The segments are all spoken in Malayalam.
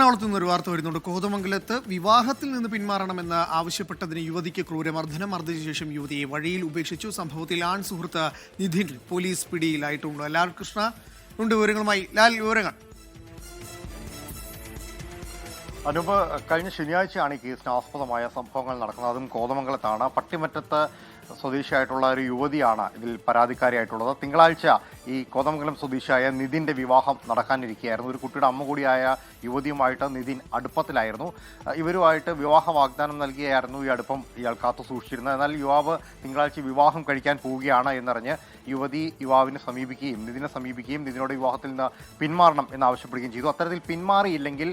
എറണാകുളത്ത് നിന്ന് ഒരു വാർത്ത വരുന്നുണ്ട്. കോതമംഗലത്ത് വിവാഹത്തിൽ നിന്ന് പിന്മാറണമെന്ന് ആവശ്യപ്പെട്ടതിന് യുവതിക്ക് ക്രൂരമർദ്ദനം. മർദ്ദിച്ച ശേഷം യുവതിയെ വഴിയിൽ ഉപേക്ഷിച്ചു. സംഭവത്തിൽ ആൺ സുഹൃത്ത് നിധിൻ പോലീസ് പിടിയിലായിട്ടുണ്ട്. ലാൽ കൃഷ്ണ ഉണ്ട് വിവരങ്ങളുമായി. ലാൽ, വിവരങ്ങൾ. അനൂപ്, കഴിഞ്ഞ ശനിയാഴ്ചയാണ് ഈ കേസിന് ആസ്പദമായ സംഭവങ്ങൾ നടക്കുന്നത്. അതും കോതമംഗലത്താണ്. പട്ടിമറ്റത്ത് സ്വദേശിയായിട്ടുള്ള ഒരു യുവതിയാണ് ഇതിൽ പരാതിക്കാരിയായിട്ടുള്ളത്. തിങ്കളാഴ്ച ഈ കോതമംഗലം സ്വദേശിയായ നിതിന്റെ വിവാഹം നടക്കാനിരിക്കുകയായിരുന്നു. ഒരു കുട്ടിയുടെ അമ്മ കൂടിയായ യുവതിയുമായിട്ട് നിതിൻ അടുപ്പത്തിലായിരുന്നു. ഇവരുമായിട്ട് വിവാഹ വാഗ്ദാനം നൽകിയായിരുന്നു ഈ അടുപ്പം ഇയാൾ കാത്തു സൂക്ഷിച്ചിരുന്നത്. എന്നാൽ യുവാവ് തിങ്കളാഴ്ച വിവാഹം കഴിക്കാൻ പോവുകയാണ് എന്നറിഞ്ഞ് യുവതി യുവാവിനെ സമീപിക്കുകയും നിതിനെ സമീപിക്കുകയും നിതിനോട് വിവാഹത്തിൽ നിന്ന് പിന്മാറണം എന്നാവശ്യപ്പെടുകയും ചെയ്തു. അത്തരത്തിൽ പിന്മാറിയില്ലെങ്കിൽ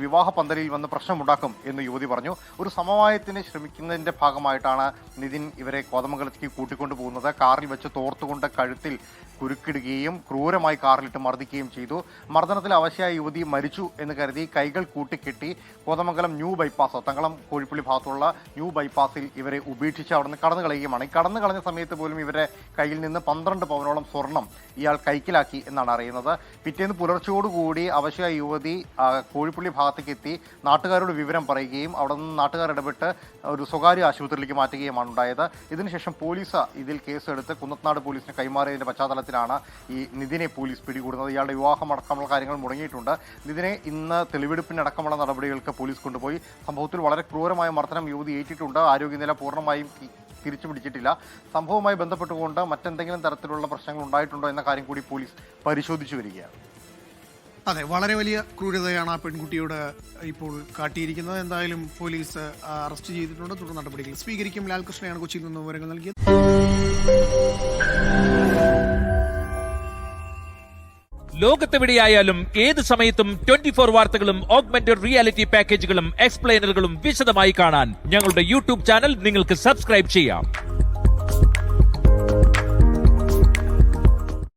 വിവാഹ പന്തലിൽ വന്ന് പ്രശ്നമുണ്ടാക്കും എന്ന് യുവതി പറഞ്ഞു. ഒരു സമവായത്തിന് ശ്രമിക്കുന്നതിന്റെ ഭാഗമായിട്ടാണ് നിതിൻ ഇവരെ കോതമംഗലത്തേക്ക് കൂട്ടിക്കൊണ്ടു പോകുന്നത്. കാറിൽ വെച്ച് തോർത്തുകൊണ്ട് കഴുത്തിൽ കുരുക്കിടുകയും ക്രൂരമായി കാറിലിട്ട് മർദ്ദിക്കുകയും ചെയ്തു. മർദ്ദനത്തിൽ അവശയായ യുവതി മരിച്ചു എന്ന് കരുതി കൈകൾ കൂട്ടിക്കെട്ടി കോതമംഗലം ന്യൂ ബൈപ്പാസ്, തങ്കളം കോഴിപ്പള്ളി ഭാഗത്തുള്ള ന്യൂ ബൈപ്പാസിൽ ഇവരെ ഉപേക്ഷിച്ച് അവിടെ നിന്ന് കടന്നു കളയുകയുമാണ്. ഈ കടന്നു കളഞ്ഞ സമയത്ത് പോലും ഇവരെ കയ്യിൽ നിന്ന് 12 പവനോളം സ്വർണം ഇയാൾ കൈക്കലാക്കി എന്നാണ് അറിയുന്നത്. പിറ്റേന്ന് പുലർച്ചയോടുകൂടി അവശയായ യുവതി കോഴിപ്പള്ളി ഭാഗത്തേക്ക് എത്തി നാട്ടുകാരോട് വിവരം പറയുകയും അവിടെ നിന്ന് നാട്ടുകാർ ഇടപെട്ട് ഒരു സ്വകാര്യ ആശുപത്രിയിലേക്ക് മാറ്റുകയുമാണ് ഉണ്ടായത്. ഇതിനുശേഷം പോലീസ് ഇതിൽ കേസെടുത്ത് കുന്നത്തനാട് പോലീസിന് കൈമാറിയതിന്റെ പശ്ചാത്തലത്തിലാണ് ഈ നിതിനെ പോലീസ് പിടികൂടുന്നത്. ഇയാളുടെ വിവാഹം അടക്കമുള്ള കാര്യങ്ങൾ മുടങ്ങിയിട്ടുണ്ട്. നിതിനെ ഇന്ന് തെളിവെടുപ്പിനടക്കമുള്ള നടപടികൾക്ക് പോലീസ് കൊണ്ടുപോയി. സംഭവത്തിൽ വളരെ ക്രൂരമായ മർദ്ദനം യുവതി ഏറ്റിട്ടുണ്ട്. ആരോഗ്യനില പൂർണ്ണമായും തിരിച്ചു പിടിച്ചിട്ടില്ല. സംഭവവുമായി ബന്ധപ്പെട്ടുകൊണ്ട് മറ്റെന്തെങ്കിലും തരത്തിലുള്ള പ്രശ്നങ്ങൾ ഉണ്ടായിട്ടുണ്ടോ എന്ന കാര്യം കൂടി പോലീസ് പരിശോധിച്ചു വരികയാണ്. അതെ, വളരെ വലിയ ക്രൂരതയാണ് ആ പെൺകുട്ടിയോട് ഇപ്പോൾ കാട്ടിയിരിക്കുന്നത്. എന്തായാലും പോലീസ് അറസ്റ്റ് ചെയ്തിട്ടുണ്ട്. തുടർ നടപടികൾ സ്വീകരിക്കും. ലാൽകൃഷ്ണയാണ് കൊച്ചിയിൽ നിന്ന് വിവരങ്ങൾ നൽകിയത്. ലോകത്തെവിടെയായാലും ഏത് സമയത്തും 24 വാർത്തകളും ഓഗ്മെന്റഡ് റിയാലിറ്റി പാക്കേജുകളും എക്സ്പ്ലെയിനറുകളും വിശദമായി കാണാൻ ഞങ്ങളുടെ യൂട്യൂബ് ചാനൽ നിങ്ങൾക്ക് സബ്സ്ക്രൈബ് ചെയ്യാം.